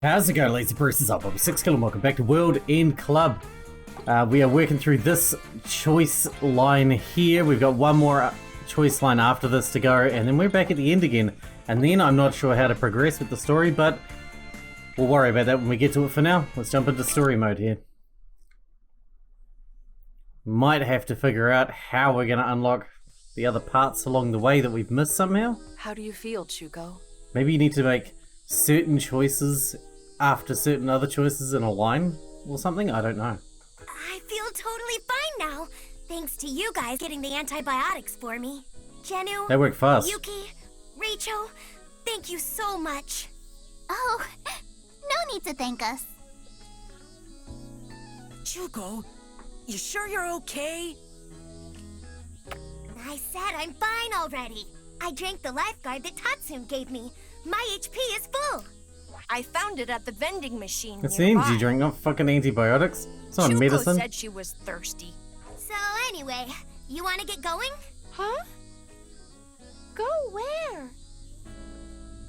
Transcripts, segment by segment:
How's it going, Lazy Bruce's up? I'm Sixkilla and welcome back to World End Club. We are working through this choice line here. We've got one more choice line after this to go, and then we're back at the end again. And then I'm not sure how to progress with the story, but we'll worry about that when we get to it. For now, let's jump into story mode here. Might have to figure out how we're going to unlock the other parts along the way that we've missed somehow. How do you feel, Chuko? Maybe you need to make certain choices after certain other choices in a line or something? I don't know. I feel totally fine now, thanks to you guys getting the antibiotics for me. Jennu, They work fast. Yuki, Rachel, thank you so much. Oh, no need to thank us. Chuko, you sure you're okay? I said I'm fine already. I drank the lifeguard that Tatsum gave me. My HP is full. I found it at the vending machine It's nearby. energy drink, not fucking antibiotics. It's not Chuko medicine. said she was thirsty. So anyway, you want to get going? Huh? Go where?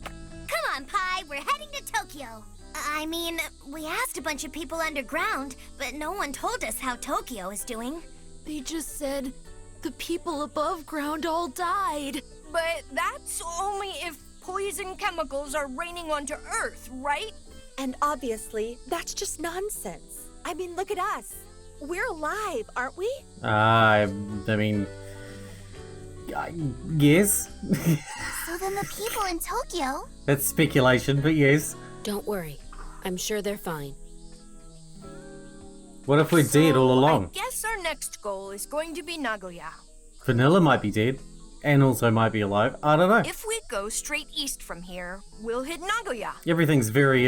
Come on, Pi, we're heading to Tokyo. I mean, we asked a bunch of people underground, but no one told us how Tokyo is doing. They just said the people above ground all died. But that's only if poison chemicals are raining onto Earth, right? And obviously, that's just nonsense. I mean, look at us. We're alive, aren't we? I mean, yes. So then the people in Tokyo... That's speculation, but yes. Don't worry. I'm sure they're fine. What if we're dead all along? I guess our next goal is going to be Nagoya. Vanilla might be dead, and also might be alive. I don't know. If we go straight east from here, we'll hit Nagoya. Everything's very,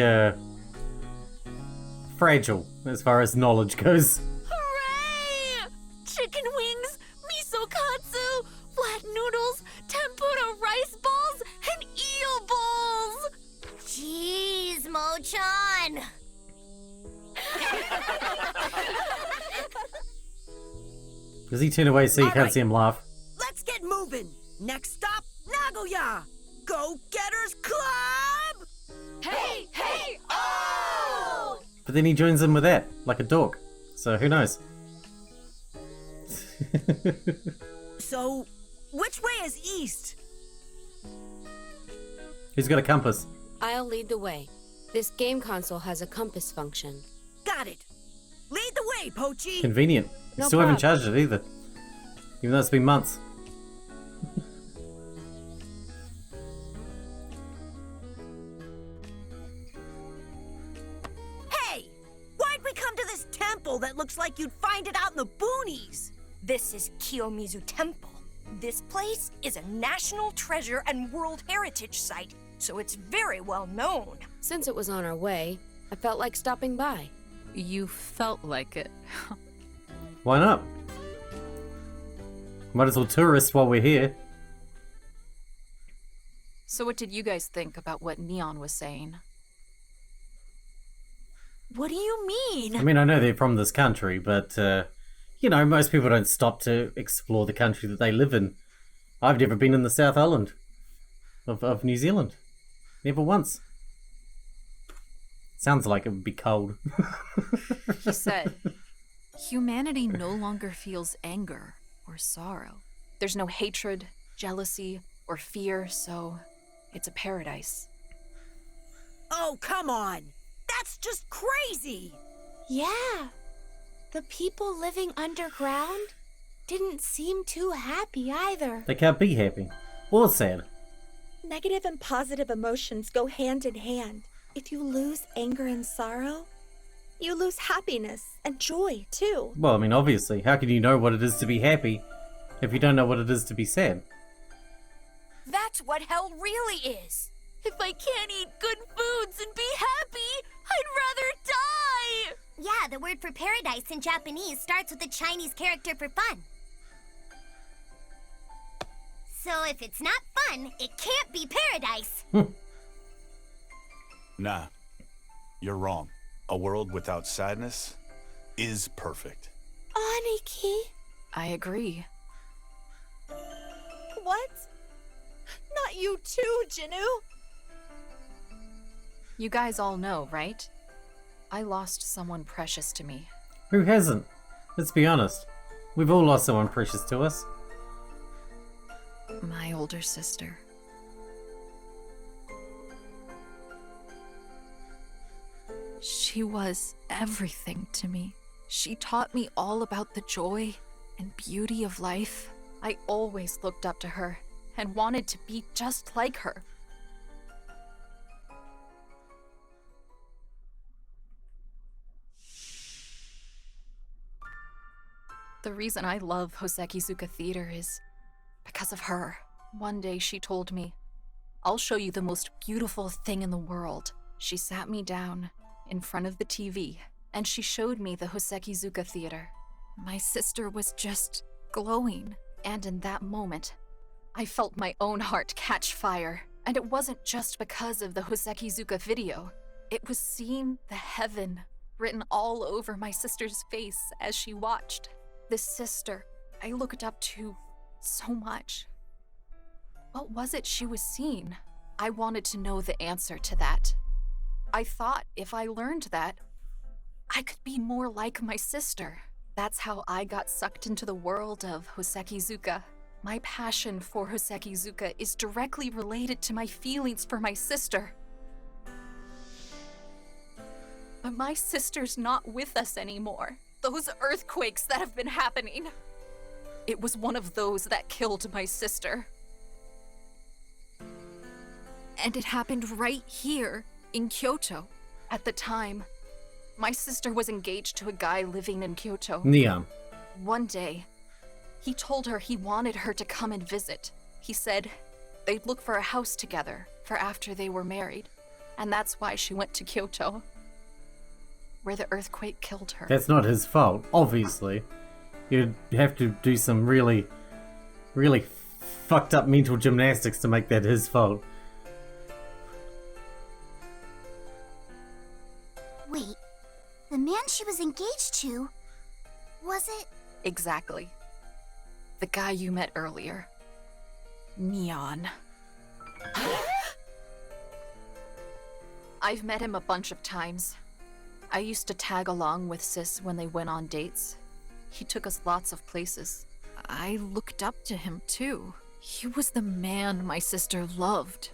fragile as far as knowledge goes. Hooray! Chicken wings, miso katsu, flat noodles, tempura rice balls, and eel balls! Jeez, Mo-chan. Does he turn away so you All can't right. see him laugh? Let's get moving. Next stop, Nagoya. Go Getters Club! Hey, hey, oh! But then he joins in with that, like a dog. So who knows? So, which way is east? Who's got a compass? I'll lead the way. This game console has a compass function. Got it. Lead the way, Pochi. Convenient. We No still haven't problem. charged it either. Even though it's been months. Hey, why'd we come to this temple that looks like you'd find it out in the boonies? This is Kiyomizu Temple. This place is a national treasure and World Heritage Site, so it's very well known. Since it was on our way, I felt like stopping by. You felt like it. Why not? Might as well tourist while we're here. So what did you guys think about what Neon was saying? What do you mean? I mean, I know they're from this country, but, you know, most people don't stop to explore the country that they live in. I've never been in the South Island of New Zealand. Never once. Sounds like it would be cold. He said, humanity no longer feels anger or sorrow. There's no hatred, jealousy, or fear, so it's a paradise. Oh, come on. That's just crazy. Yeah. The people living underground didn't seem too happy either. They can't be happy. Or sad. Negative and positive emotions go hand in hand. If you lose anger and sorrow, you lose happiness and joy too. Well, I mean, obviously. How can you know what it is to be happy if you don't know what it is to be sad? That's what hell really is. If I can't eat good foods and be happy, I'd rather die! Yeah, the word for paradise in Japanese starts with a Chinese character for fun. So if it's not fun, it can't be paradise. Nah, you're wrong. A world without sadness is perfect. Aniki, I agree. what? Not you too, Jinnu. You guys all know, right? I lost someone precious to me. Who hasn't? Let's be honest. We've all lost someone precious to us. My older sister. She was everything to me. She taught me all about the joy and beauty of life. I always looked up to her and wanted to be just like her. The reason I love Hosekizuka Theater is because of her. One day she told me, "I'll show you the most beautiful thing in the world." She sat me down in front of the TV and she showed me the Hosekizuka Theater. My sister was just glowing, and in that moment, I felt my own heart catch fire. And it wasn't just because of the Hosekizuka video. It was seeing the heaven written all over my sister's face as she watched. This sister I looked up to so much. What was it she was seeing? I wanted to know the answer to that. I thought if I learned that, I could be more like my sister. That's how I got sucked into the world of Hosekizuka. My passion for Hosekizuka is directly related to my feelings for my sister. But my sister's not with us anymore. Those earthquakes that have been happening. It was one of those that killed my sister. And it happened right here in Kyoto. At the time, my sister was engaged to a guy living in Kyoto. Neon. One day, he told her he wanted her to come and visit. He said they'd look for a house together for after they were married. And that's why she went to Kyoto, where the earthquake killed her. That's not his fault, obviously. You'd have to do some really, really fucked up mental gymnastics to make that his fault. Wait, the man she was engaged to, was it? Exactly. The guy you met earlier. Neon. I've met him a bunch of times. I used to tag along with Sis when they went on dates. He took us lots of places. I looked up to him too. He was the man my sister loved.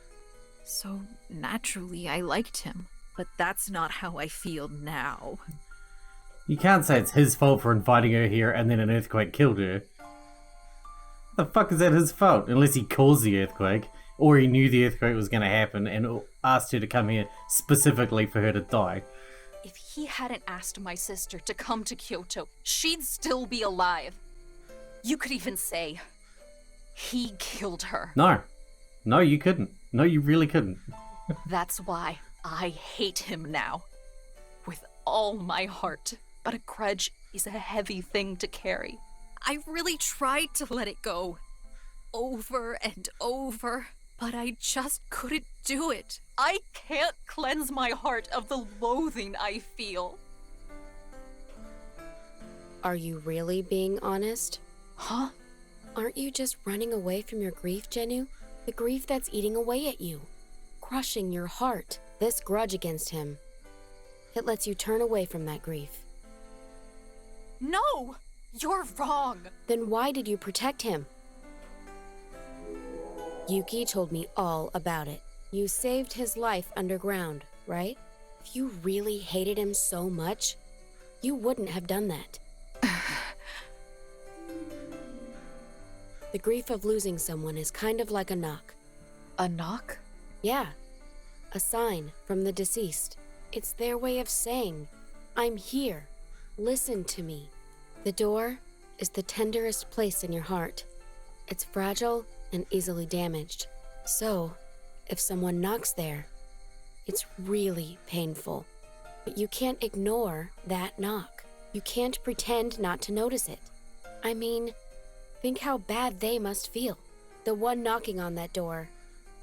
So naturally I liked him. But that's not how I feel now. You can't say it's his fault for inviting her here and then an earthquake killed her. The fuck is that his fault? Unless he caused the earthquake, or he knew the earthquake was going to happen and asked her to come here specifically for her to die. If he hadn't asked my sister to come to Kyoto, she'd still be alive. You could even say he killed her. No. No, you couldn't. No, you really couldn't. That's why I hate him now. With all my heart. But a grudge is a heavy thing to carry. I really tried to let it go. Over and over. But I just couldn't do it. I can't cleanse my heart of the loathing I feel. Are you really being honest? Huh? Aren't you just running away from your grief, Jennu? The grief that's eating away at you. Crushing your heart. This grudge against him. It lets you turn away from that grief. No! You're wrong! Then why did you protect him? Yuki told me all about it. You saved his life underground, right? If you really hated him so much, you wouldn't have done that. The grief of losing someone is kind of like a knock. A knock? Yeah. A sign from the deceased. It's their way of saying, I'm here. Listen to me. The door is the tenderest place in your heart. It's fragile and easily damaged. So, if someone knocks there, it's really painful. But you can't ignore that knock. You can't pretend not to notice it. I mean, think how bad they must feel. The one knocking on that door,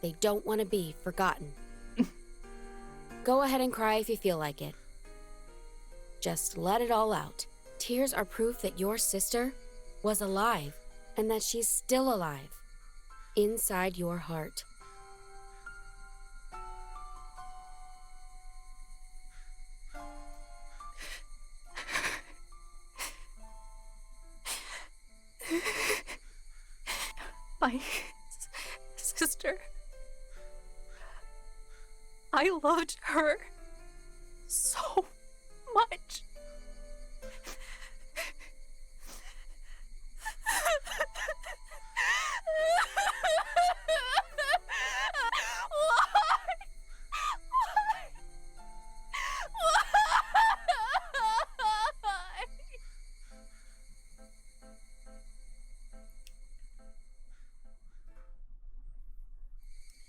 they don't want to be forgotten. Go ahead and cry if you feel like it. Just let it all out. Tears are proof that your sister was alive, and that she's still alive. Inside your heart. my sister. I loved her so much.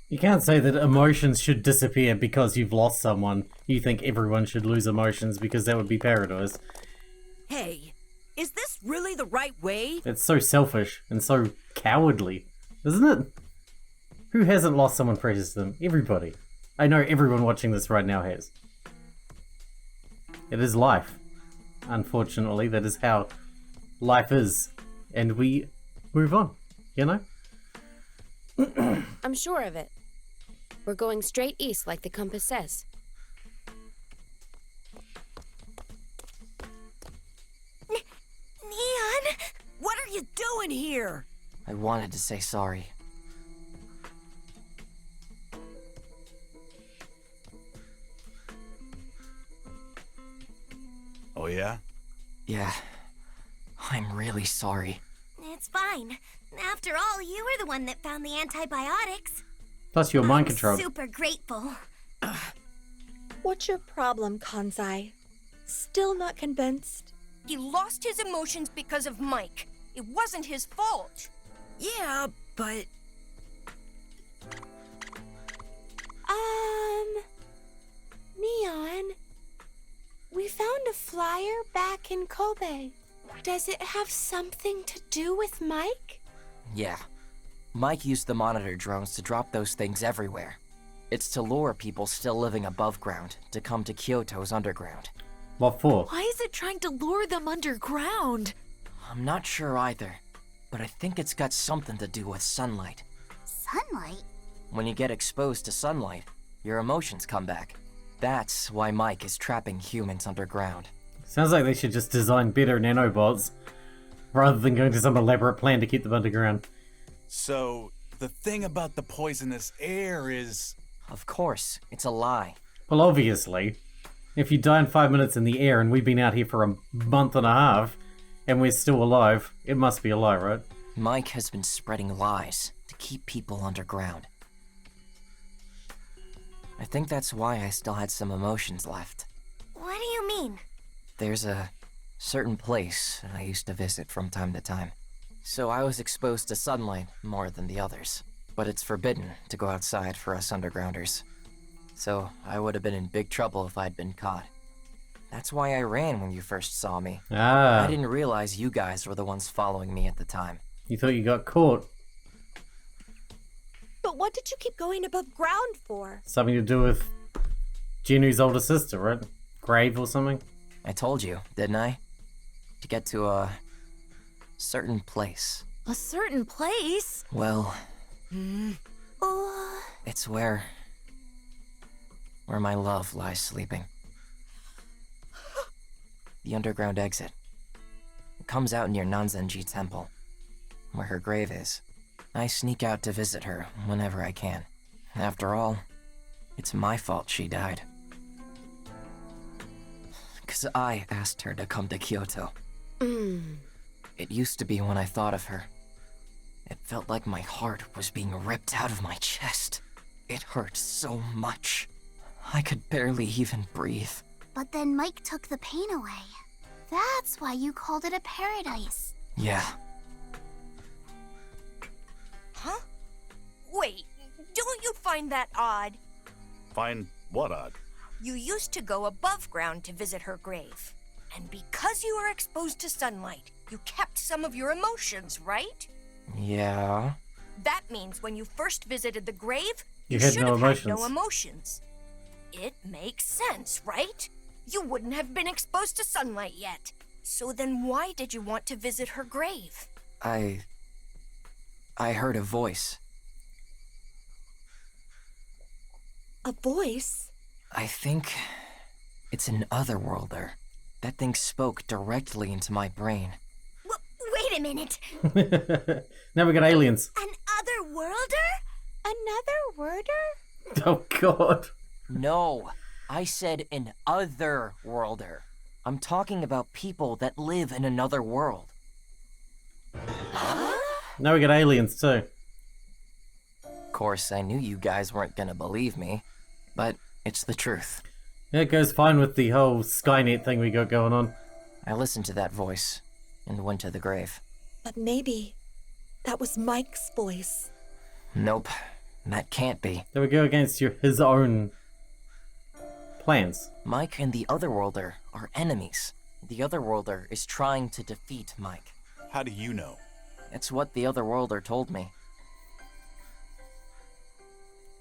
You can't say that emotions should disappear because you've lost someone. You think everyone should lose emotions because that would be paradise. Hey, is this really the right way? It's so selfish and so cowardly, isn't it? Who hasn't lost someone precious to them? Everybody. I know everyone watching this right now has. It is life. Unfortunately, that is how life is. And we move on, you know? I'm sure of it. We're going straight east like the compass says. Neon! What are you doing here? I wanted to say sorry. Oh yeah? Yeah. I'm really sorry. It's fine. After all, you were the one that found the antibiotics. Plus you're mind controlled. Super grateful. What's your problem, Kanzai? Still not convinced? He lost his emotions because of Mike. It wasn't his fault. Yeah, but... Neon, we found a flyer back in Kobe. Does it have something to do with Mike? Yeah. Mike used the monitor drones to drop those things everywhere. It's to lure people still living above ground to come to Kyoto's underground. What for? Why is it trying to lure them underground? I'm not sure either, but I think it's got something to do with sunlight. Sunlight? When you get exposed to sunlight, your emotions come back. That's why Mike is trapping humans underground. Sounds like they should just design better nanobots rather than going to some elaborate plan to keep them underground. So, the thing about the poisonous air is... Of course, it's a lie. Well, obviously. If you die in 5 minutes in the air and we've been out here for a month and a half and we're still alive, it must be a lie, right? Mike has been spreading lies to keep people underground. I think that's why I still had some emotions left. What do you mean? There's a certain place I used to visit from time to time. So I was exposed to sunlight more than the others. But it's forbidden to go outside for us undergrounders. So I would have been in big trouble if I'd been caught. That's why I ran when you first saw me. I didn't realize you guys were the ones following me at the time. You thought you got caught. But what did you keep going above ground for? Something to do with Jinu's older sister, right? Grave or something? I told you, didn't I? To get to a certain place. A certain place? Well, it's where my love lies sleeping. The underground exit. It comes out near Nanzenji Temple, where her grave is. I sneak out to visit her whenever I can. After all, it's my fault she died. 'Cause I asked her to come to Kyoto. It used to be when I thought of her. It felt like my heart was being ripped out of my chest. It hurt so much. I could barely even breathe. But then Mike took the pain away. That's why you called it a paradise. Yeah. Huh? Wait, don't you find that odd? Find what odd? You used to go above ground to visit her grave. And because you were exposed to sunlight, you kept some of your emotions, right? Yeah. That means when you first visited the grave, You had should no have emotions. had no emotions. It makes sense, right? You wouldn't have been exposed to sunlight yet. So then why did you want to visit her grave? I heard a voice. A voice? I think it's an Otherworlder. That thing spoke directly into my brain. Wait a minute. Now we got aliens. An Another worder? Oh god. No, I said an otherworlder. I'm talking about people that live in another world. Now we got aliens too. Of course, I knew you guys weren't gonna believe me, but it's the truth. Yeah, it goes fine with the whole Skynet thing we got going on. I listened to that voice and went to the grave. But maybe that was Mike's voice. Nope, that can't be. That would go against his own plans. Mike and the Otherworlder are enemies. The Otherworlder is trying to defeat Mike. How do you know? It's what the Otherworlder told me.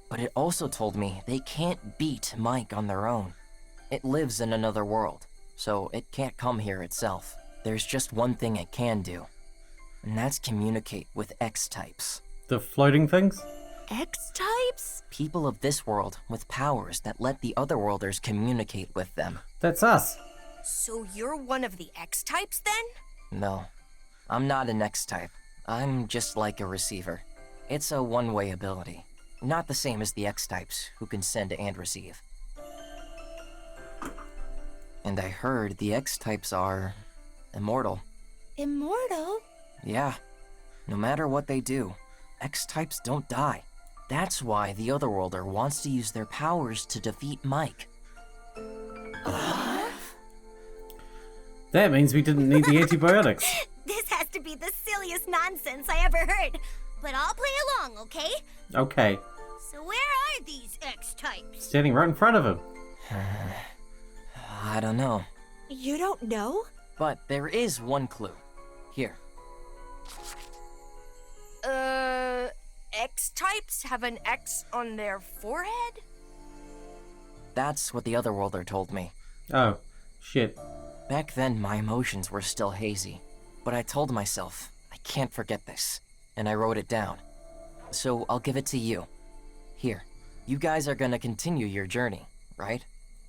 But it also told me they can't beat Mike on their own. It lives in another world, so it can't come here itself. There's just one thing it can do, and that's communicate with X-types. The floating things? X-types? People of this world with powers that let the Otherworlders communicate with them. That's us. So you're one of the X-types then? No, I'm not an X-type. I'm just like a receiver. It's a one-way ability. Not the same as the X-types, who can send and receive. And I heard the X-types are immortal. Immortal? Yeah. No matter what they do, X-types don't die. That's why the Otherworlder wants to use their powers to defeat Mike. That means we didn't need the antibiotics. This has to be the silliest nonsense I ever heard. But I'll play along, okay? Okay. So where are these X-types? Standing right in front of him. I don't know. You don't know? But there is one clue. Here. X-types have an X on their forehead? That's what the Otherworlder told me. Oh, shit. Back then, my emotions were still hazy. But I told myself, I can't forget this. And I wrote it down. So I'll give it to you. Here, you guys are gonna continue your journey, right?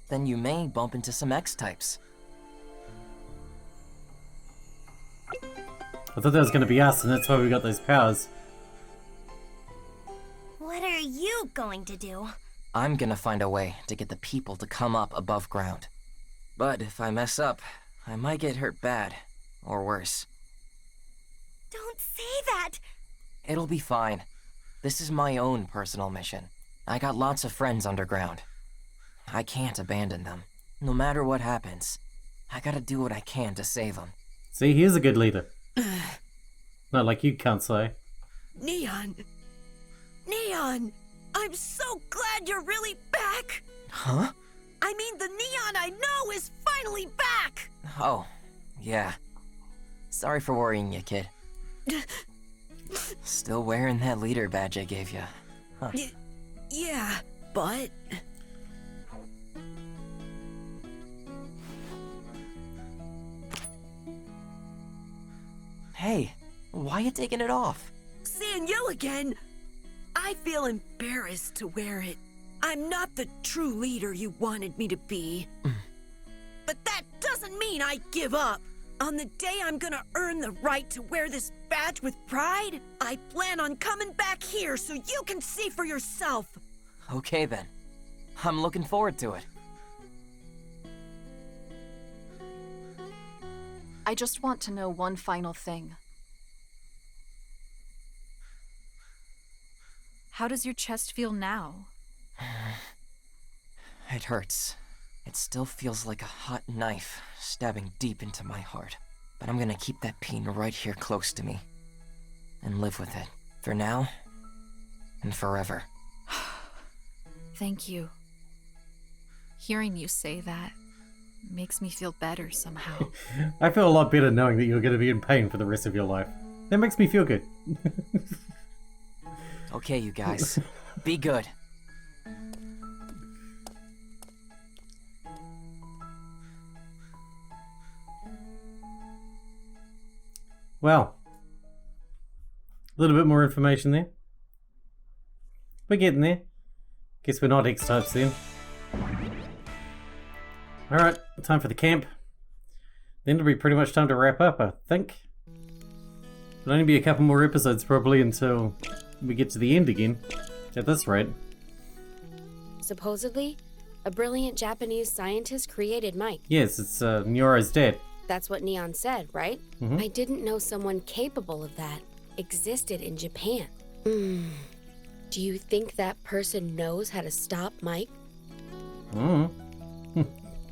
Then you may bump into some X-types. I thought that was going to be us, and that's why we got those powers. What are you going to do? I'm gonna find a way to get the people to come up above ground. But if I mess up, I might get hurt bad, or worse. Don't say that! It'll be fine. This is my own personal mission. I got lots of friends underground. I can't abandon them. No matter what happens, I gotta do what I can to save them. See, he's a good leader. Not like you can't say. Neon! Neon! I'm so glad you're really back! Huh? I mean, the Neon I know is finally back! Oh, yeah. Sorry for worrying you, kid. Still wearing that leader badge I gave you. Huh. Yeah, but... Hey, why you taking it off? Seeing you again, I feel embarrassed to wear it. I'm not the true leader you wanted me to be. But that doesn't mean I give up. On the day I'm gonna earn the right to wear this badge with pride, I plan on coming back here so you can see for yourself. Okay then. I'm looking forward to it. I just want to know one final thing. How does your chest feel now? It hurts. It still feels like a hot knife stabbing deep into my heart. But I'm gonna keep that pain right here close to me. And live with it. For now, and forever. Thank you. Hearing you say that makes me feel better somehow. I feel a lot better knowing that you're going to be in pain for the rest of your life. That makes me feel good. Okay, you guys. Be good. Well, a little bit more information there. We're getting there. Guess we're not X-types then. Alright, time for the camp. Then it'll be pretty much time to wrap up, I think. It'll only be a couple more episodes probably until we get to the end again. At this rate. Supposedly, a brilliant Japanese scientist created Mike. Yes, it's Neuro's dad. That's what Neon said, right? Mhm. I didn't know someone capable of that existed in Japan. Do you think that person knows how to stop Mike?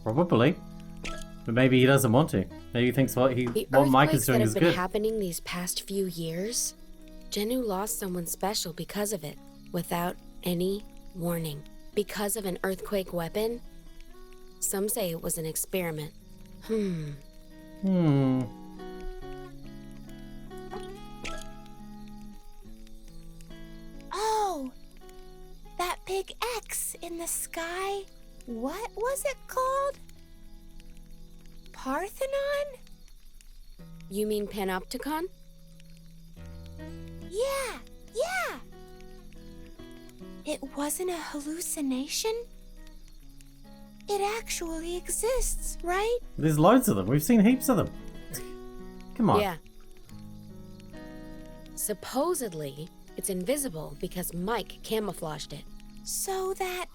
Probably. But maybe he doesn't want to. Maybe he thinks what Mike is doing is that have been good. happening these past few years, Genu lost someone special because of it, without any warning. Because of an earthquake weapon? Some say it was an experiment. Oh, that big X in the sky. What was it called? Parthenon? You mean Panopticon? Yeah. It wasn't a hallucination? It actually exists, right? There's loads of them. We've seen heaps of them. Come on. Yeah. Supposedly, it's invisible because Mike camouflaged it. So that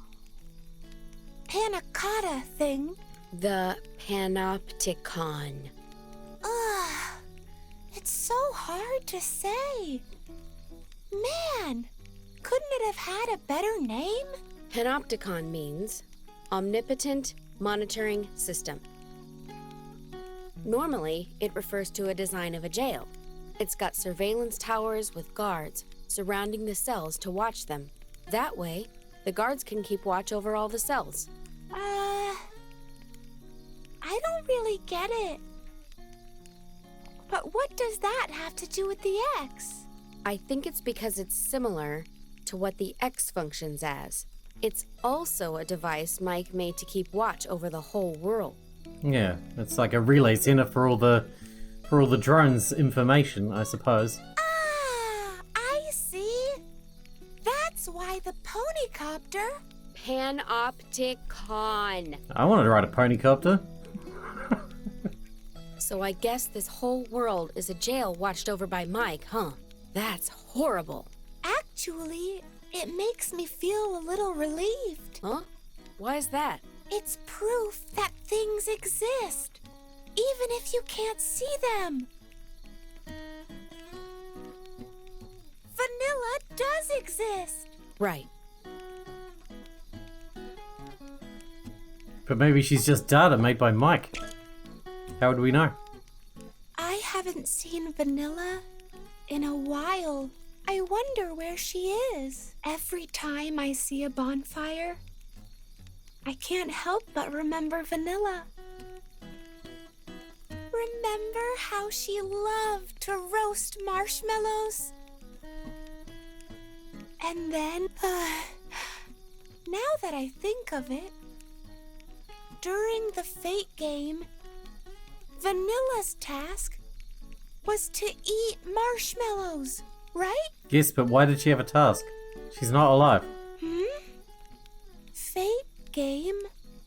panna cotta thing. The Panopticon. Ugh. It's so hard to say. Man, couldn't it have had a better name? Panopticon means Omnipotent Monitoring System. Normally, it refers to a design of a jail. It's got surveillance towers with guards surrounding the cells to watch them. That way, the guards can keep watch over all the cells. I don't really get it. But what does that have to do with the X? I think it's because it's similar to what the X functions as. It's also a device Mike made to keep watch over the whole world. Yeah, it's like a relay center for all the drones' information, I suppose. I see. That's why the ponycopter. Panopticon. I wanted to ride a ponycopter. So I guess this whole world is a jail watched over by Mike, huh? That's horrible. Actually, it makes me feel a little relieved. Huh? Why is that? It's proof that things exist, even if you can't see them. Vanilla does exist. Right. But maybe she's just data made by Mike. How would we know? I haven't seen Vanilla in a while. I wonder where she is. Every time I see a bonfire, I can't help but remember Vanilla. Remember how she loved to roast marshmallows? And then, now that I think of it, during the Fate game, Vanilla's task was to eat marshmallows, right? Yes, but why did she have a task? She's not alive.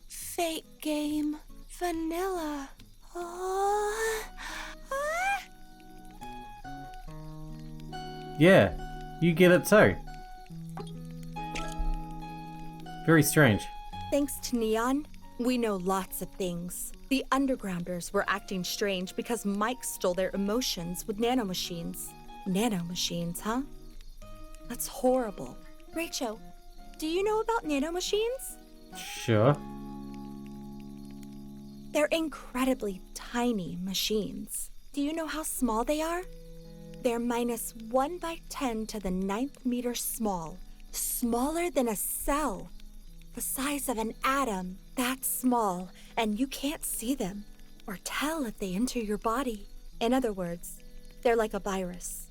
Fate game, Vanilla. Oh. Yeah, you get it too. Very strange. Thanks to Neon, we know lots of things. The Undergrounders were acting strange because Mike stole their emotions with nanomachines. Nanomachines, huh? That's horrible. Rachel, do you know about nanomachines? Sure. They're incredibly tiny machines. Do you know how small they are? They're minus 1 by 10 to the 9th meter small. Smaller than a cell. The size of an atom. That small, and you can't see them or tell if they enter your body. In other words, they're like a virus.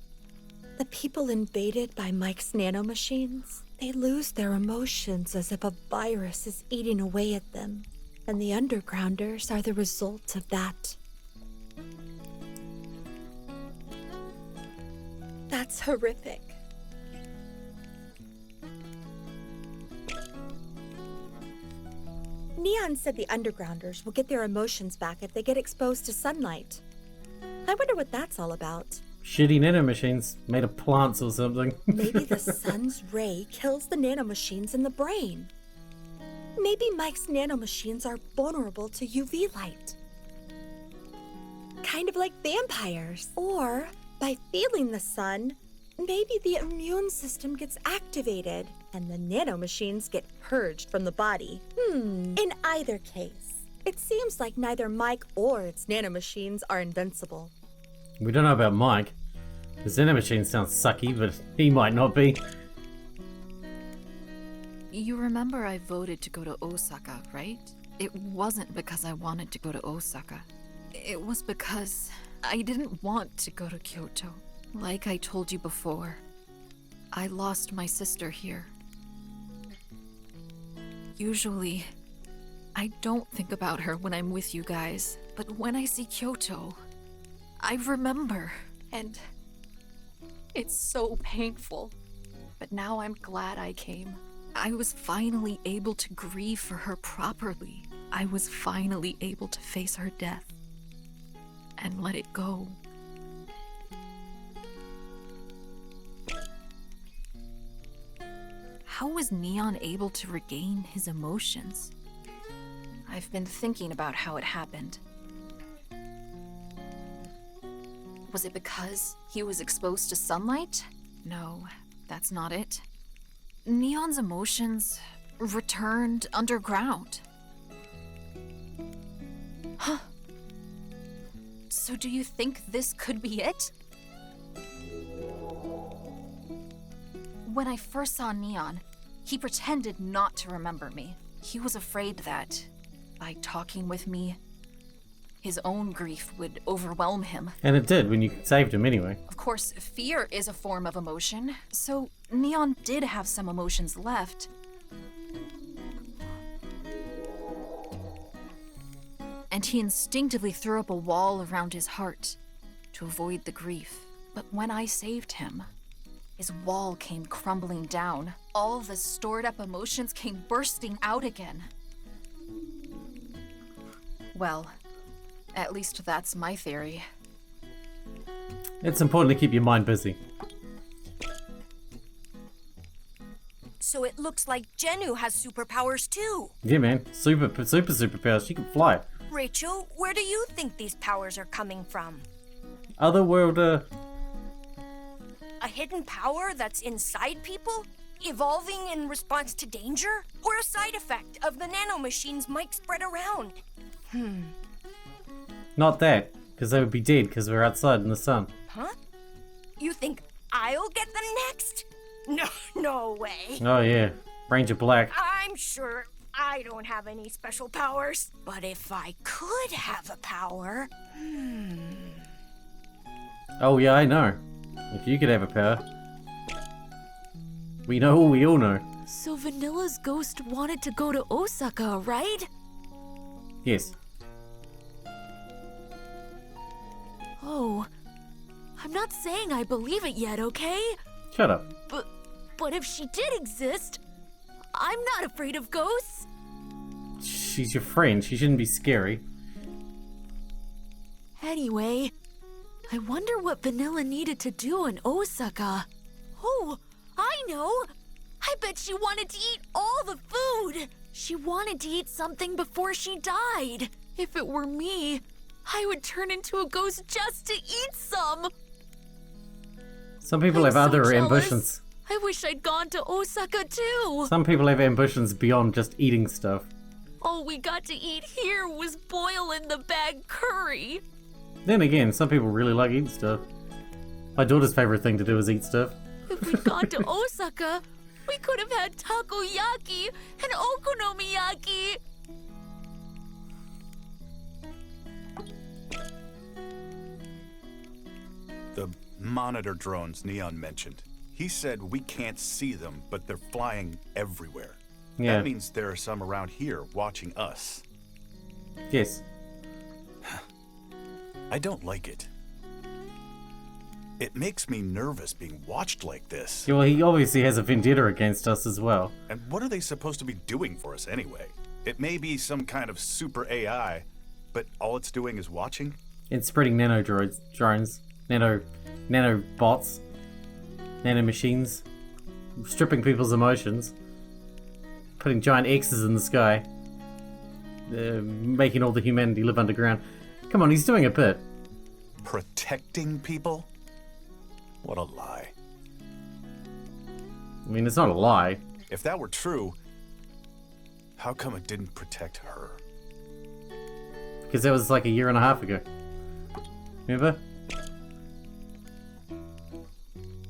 The people invaded by Mike's nanomachines, they lose their emotions as if a virus is eating away at them. And the Undergrounders are the result of that. That's horrific. Neon said the Undergrounders will get their emotions back if they get exposed to sunlight. I wonder what that's all about. shitty nanomachines made of plants or something. Maybe the sun's ray kills the nanomachines in the brain. Maybe Mike's nanomachines are vulnerable to UV light. Kind of like vampires. Or, by feeling the sun, maybe the immune system gets activated and the nanomachines get purged from the body. In either case, it seems like neither Mike or its nanomachines are invincible. We don't know about Mike. His nanomachine sounds sucky, but he might not be. You remember I voted to go to Osaka, right? It wasn't because I wanted to go to Osaka. It was because I didn't want to go to Kyoto. Like I told you before, I lost my sister here. Usually, I don't think about her when I'm with you guys, but when I see Kyoto, I remember, and it's so painful. But now I'm glad I came. I was finally able to grieve for her properly. I was finally able to face her death and let it go. How was Neon able to regain his emotions? I've been thinking about how it happened. Was it because he was exposed to sunlight? No, that's not it. Neon's emotions returned underground. Huh. So do you think this could be it? When I first saw Neon, he pretended not to remember me. He was afraid that, by talking with me, his own grief would overwhelm him. And it did when you saved him anyway. Of course, fear is a form of emotion, so Neon did have some emotions left. And he instinctively threw up a wall around his heart to avoid the grief. But when I saved him, his wall came crumbling down. All the stored up emotions came bursting out again. Well, at least that's my theory. It's important to keep your mind busy. So it looks like Jennu has superpowers too. Yeah, man. Superpowers. She can fly. Rachel, where do you think these powers are coming from? Otherworlder. A hidden power that's inside people? Evolving in response to danger? Or a side effect of the nanomachines Mike spread around? Not that, because they would be dead because we're outside in the sun. Huh? You think I'll get them next? No way. Oh yeah, Ranger Black. I'm sure I don't have any special powers. But if I could have a power... Oh yeah, I know. If you could have a power. We all know. So Vanilla's ghost wanted to go to Osaka, right? Yes. Oh, I'm not saying I believe it yet, okay? Shut up. But if she did exist, I'm not afraid of ghosts. She's your friend. She shouldn't be scary. Anyway, I wonder what Vanilla needed to do in Osaka. Oh, I know! I bet she wanted to eat all the food! She wanted to eat something before she died. If it were me, I would turn into a ghost just to eat some! Some people have other ambitions. I wish I'd gone to Osaka too! Some people have ambitions beyond just eating stuff. All we got to eat here was boil in the bag curry. Then again, some people really like eating stuff. My daughter's favorite thing to do is eat stuff. If we'd gone to Osaka, we could have had takoyaki and okonomiyaki. The monitor drones Neon mentioned. He said we can't see them, but they're flying everywhere. Yeah. That means there are some around here watching us. Yes. I don't like it. It makes me nervous being watched like this. Yeah, well, he obviously has a vendetta against us as well. And what are they supposed to be doing for us anyway? It may be some kind of super AI, but all it's doing is watching? And spreading drones. Nanobots. Nanomachines. Stripping people's emotions. Putting giant X's in the sky. Making all the humanity live underground. Come on, he's doing a bit. Protecting people? What a lie. I mean, it's not a lie. If that were true, how come it didn't protect her? Because that was like a year and a half ago. Remember?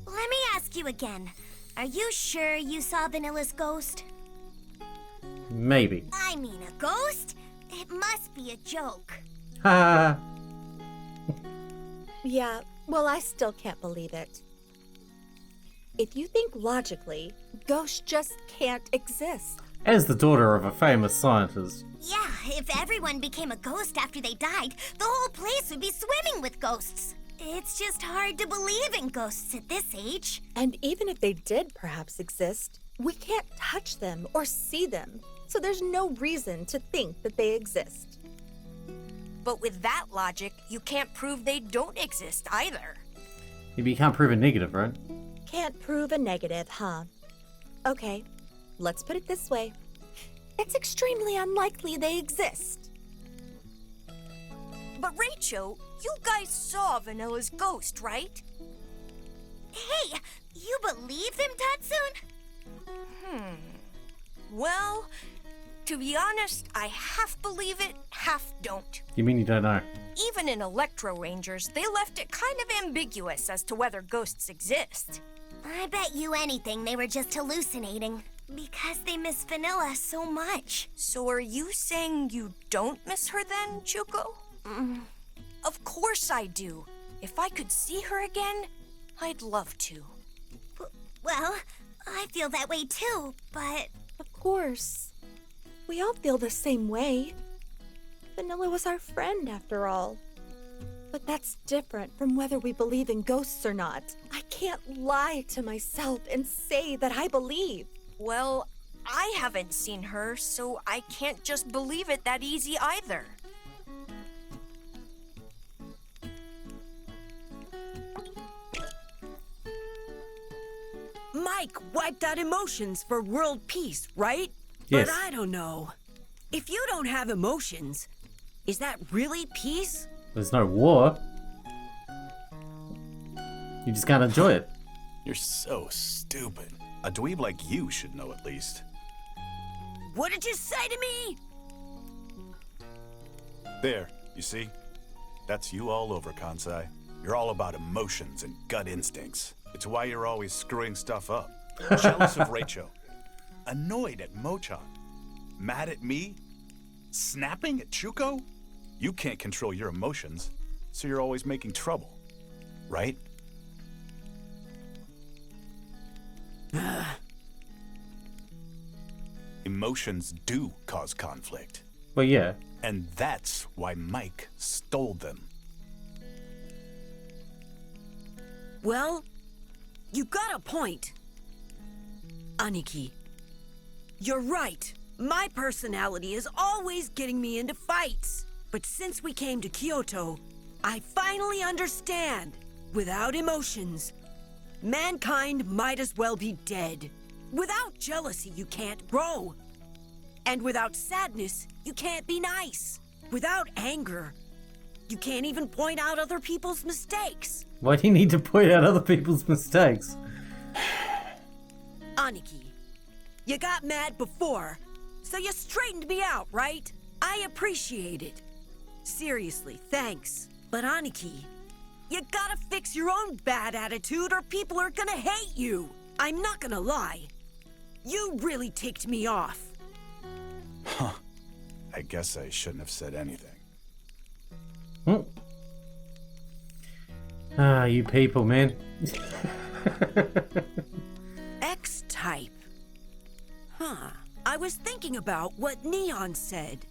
Let me ask you again. Are you sure you saw Vanilla's ghost? Maybe. I mean, a ghost? It must be a joke. Ha! Yeah, well, I still can't believe it. If you think logically, ghosts just can't exist. As the daughter of a famous scientist. Yeah, if everyone became a ghost after they died, the whole place would be swimming with ghosts. It's just hard to believe in ghosts at this age. And even if they did perhaps exist, we can't touch them or see them, so there's no reason to think that they exist. But with that logic, you can't prove they don't exist either. You can't prove a negative, right? Can't prove a negative, huh? Okay, let's put it this way. It's extremely unlikely they exist. But Rachel, you guys saw Vanilla's ghost, right? Hey, you believe them, Tatsune? Well, to be honest, I half believe it, half don't. You mean you don't know? Even in Electro Rangers, they left it kind of ambiguous as to whether ghosts exist. I bet you anything they were just hallucinating. Because they miss Vanilla so much. So are you saying you don't miss her then, Chuko? Of course I do. If I could see her again, I'd love to. Well, I feel that way too, but... Of course. We all feel the same way. Vanilla was our friend, after all. But that's different from whether we believe in ghosts or not. I can't lie to myself and say that I believe. Well, I haven't seen her, so I can't just believe it that easy either. Mike wiped out emotions for world peace, right? Yes. But I don't know. If you don't have emotions, is that really peace? There's no war. You just can't enjoy it. You're so stupid. A dweeb like you should know at least. What did you say to me? There, you see? That's you all over, Kansai. You're all about emotions and gut instincts. It's why you're always screwing stuff up. Jealous of Rachel. Annoyed at Mochan. Mad at me? Snapping at Chuko? You can't control your emotions, so you're always making trouble. Right? Emotions do cause conflict. Well, yeah. And that's why Mike stole them. Well, you got a point. Aniki, you're right. My personality is always getting me into fights. But since we came to Kyoto, I finally understand. Without emotions, mankind might as well be dead. Without jealousy, you can't grow. And without sadness, you can't be nice. Without anger, you can't even point out other people's mistakes. Why do you need to point out other people's mistakes? Aniki, you got mad before, so you straightened me out, right? I appreciate it. Seriously, thanks. But Aniki, you gotta fix your own bad attitude or people are gonna hate you. I'm not gonna lie. You really ticked me off. Huh. I guess I shouldn't have said anything. Ah, you people, man. X-type. Huh. I was thinking about what Neon said.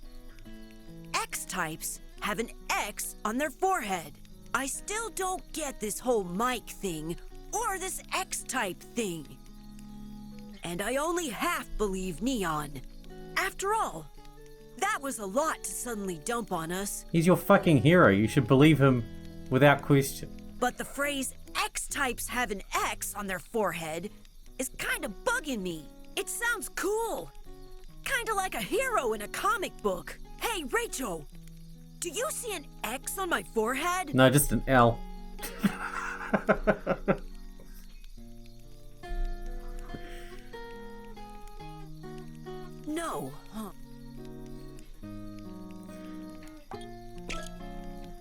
X-types have an X on their forehead. I still don't get this whole Mike thing or this X-type thing. And I only half believe Neon. After all, that was a lot to suddenly dump on us. He's your fucking hero. You should believe him without question. But the phrase X-types have an X on their forehead is kind of bugging me. It sounds cool. Kind of like a hero in a comic book. Hey, Rachel, do you see an X on my forehead? No, just an L. No. Huh.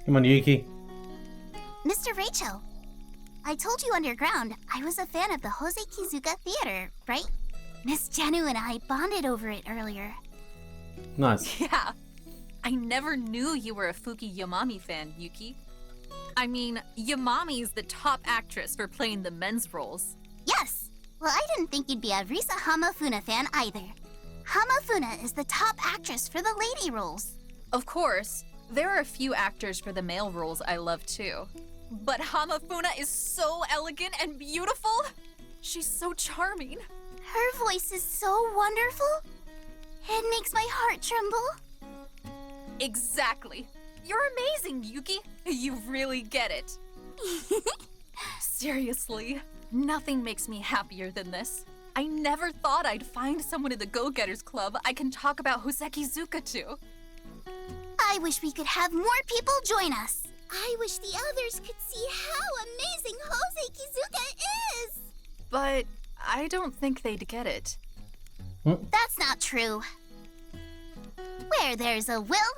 Come on, Yuki. Mr. Rachel, I told you underground I was a fan of the Jose Kizuka Theater, right? Miss Janu and I bonded over it earlier. Nice. Yeah. I never knew you were a Fuki Yamami fan, Yuki. I mean, Yamami's the top actress for playing the men's roles. Yes. Well, I didn't think you'd be a Risa Hamafuna fan either. Hamafuna is the top actress for the lady roles. Of course, there are a few actors for the male roles I love too. But Hamafuna is so elegant and beautiful. She's so charming. Her voice is so wonderful. It makes my heart tremble. Exactly. You're amazing, Yuki. You really get it. Seriously, nothing makes me happier than this. I never thought I'd find someone in the Go-Getters Club I can talk about Hosekizuka to. I wish we could have more people join us. I wish the others could see how amazing Hosekizuka is. But I don't think they'd get it. That's not true. Where there's a will,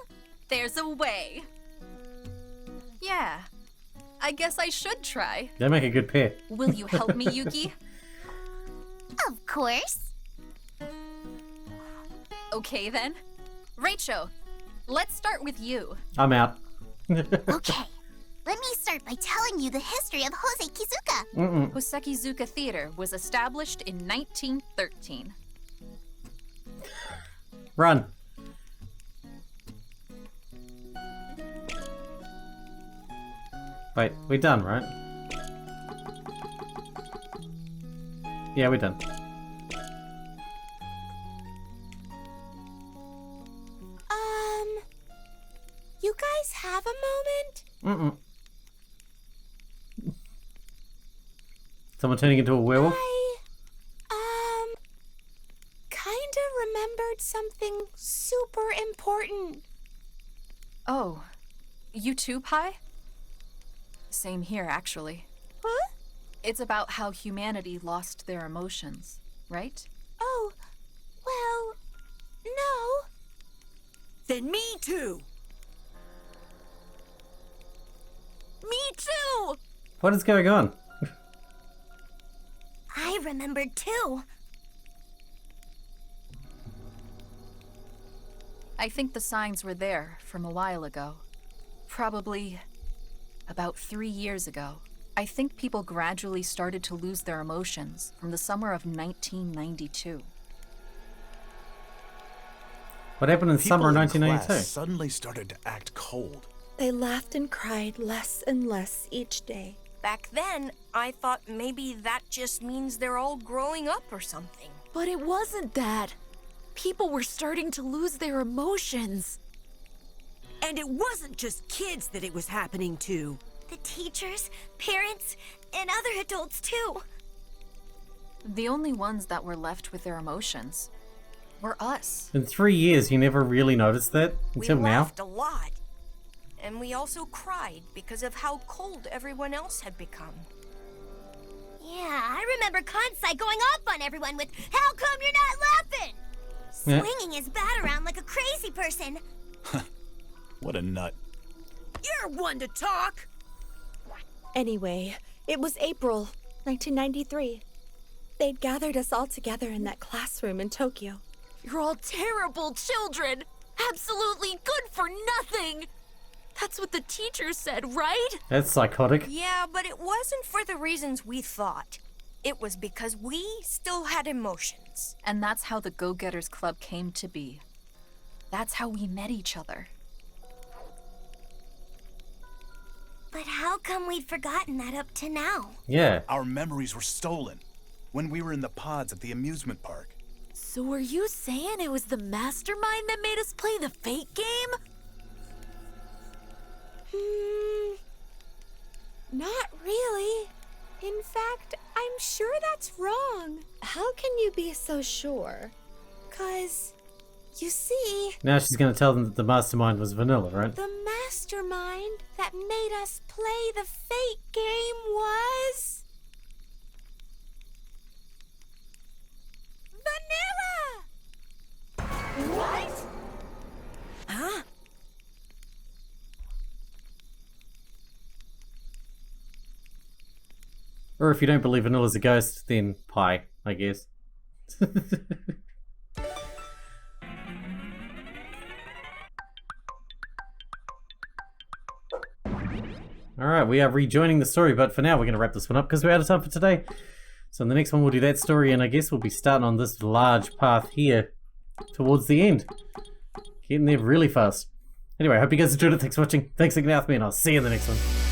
there's a way. Yeah, I guess I should try. They make a good pair. Will you help me, Yuki? Of course. Okay then. Rachel, let's start with you. I'm out. Okay. Let me start by telling you the history of Hosekizuka. Hosekizuka Theater was established in 1913. Run. Wait, we're done, right? Yeah, we're done. You guys have a moment? Someone turning into a werewolf? I, kinda remembered something super important. Oh, you too, Pi? Same here, actually. Huh? It's about how humanity lost their emotions, right? Oh, well, no. Then me too. Me too! What is going on? I remembered too. I think the signs were there from a while ago. Probably about 3 years ago. I think people gradually started to lose their emotions from the summer of 1992. What happened in summer of People in 1992? class suddenly started to act cold. They laughed and cried less and less each day. Back then, I thought maybe that just means they're all growing up or something. But it wasn't that. People were starting to lose their emotions. And it wasn't just kids that it was happening to. The teachers, parents, and other adults too. The only ones that were left with their emotions were us. In 3 years, you never really noticed that until We now? laughed a lot. And we also cried because of how cold everyone else had become. Yeah, I remember Kansai going off on everyone with, "How come you're not laughing?" Yeah. Swinging his bat around like a crazy person. What a nut. You're one to talk. Anyway, it was April 1993. They'd gathered us all together in that classroom in Tokyo. You're all terrible children! Absolutely good for nothing! That's what the teacher said, right? That's psychotic. Yeah, but it wasn't for the reasons we thought. It was because we still had emotions. And that's how the Go-Getters Club came to be. That's how we met each other. But how come we'd forgotten that up to now? Yeah. Our memories were stolen when we were in the pods at the amusement park. So are you saying it was the mastermind that made us play the fake game? Not What's wrong? How can you be so sure? 'Cause, you see, Now she's going to tell them that the mastermind was Vanilla, right? the mastermind that made us play the fake game was... Vanilla! What? Huh? Or if you don't believe Vanilla's a ghost, then pie, I guess. Alright, we are rejoining the story, but for now we're going to wrap this one up because we're out of time for today. So in the next one we'll do that story, and I guess we'll be starting on this large path here towards the end. Getting there really fast. Anyway, I hope you guys enjoyed it. Thanks for watching. Thanks for hanging out with me, and I'll see you in the next one.